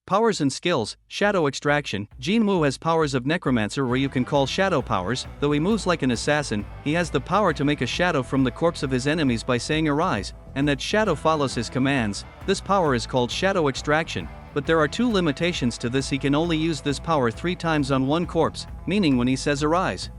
Powers and skills, shadow extraction. Jinwoo has powers of necromancer where you can call shadow powers. Though he moves like an assassin, he has the power to make a shadow from the corpse of his enemies by saying arise, and that shadow follows his commands. This power is called shadow extraction, but there are two limitations to this. He can only use this power 3 times on one corpse, meaning when he says arise.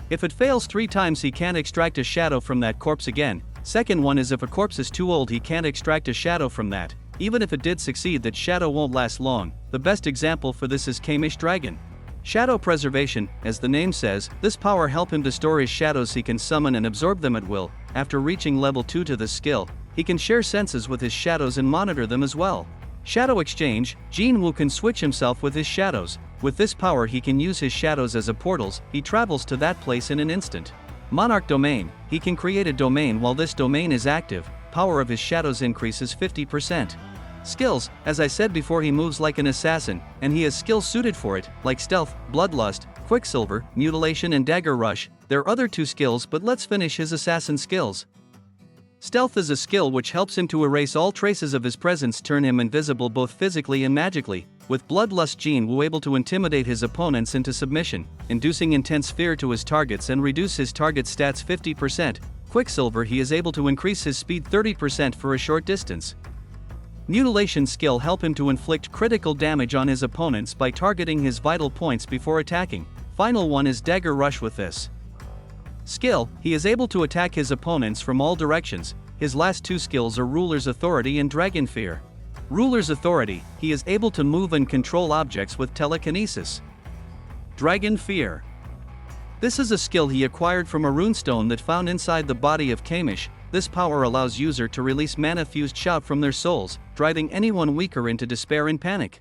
If it fails 3 times he can't extract a shadow from that corpse again. Second one is if a corpse is too old he can't extract a shadow from that. Even if it did succeed, that shadow won't last long. The best example for this is Kamish Dragon. Shadow preservation, as the name says, this power help him to store his shadows. He can summon and absorb them at will. After reaching level 2 to this skill, he can share senses with his shadows and monitor them as well. Shadow exchange, Jinwoo can switch himself with his shadows. With this power he can use his shadows as a portals. He travels to that place in an instant. Monarch domain, he can create a domain while this domain is active. Power of his shadows increases 50%. Skills, as I said before, he moves like an assassin, and he has skills suited for it, like stealth, bloodlust, quicksilver, mutilation and dagger rush. There are other 2 skills, but let's finish his assassin skills. Stealth is a skill which helps him to erase all traces of his presence, turn him invisible both physically and magically. With bloodlust, Jinwoo able to intimidate his opponents into submission, inducing intense fear to his targets and reduce his target's stats 50%. Quicksilver, he is able to increase his speed 30% for a short distance. Mutilation skill help him to inflict critical damage on his opponents by targeting his vital points before attacking. Final one is dagger rush. With this skill, he is able to attack his opponents from all directions. His last 2 skills are ruler's authority and dragon fear. Ruler's authority, he is able to move and control objects with telekinesis. Dragon fear, this is a skill he acquired from a runestone that found inside the body of Kamish. This power allows user to release mana-fused shout from their souls, driving anyone weaker into despair and panic.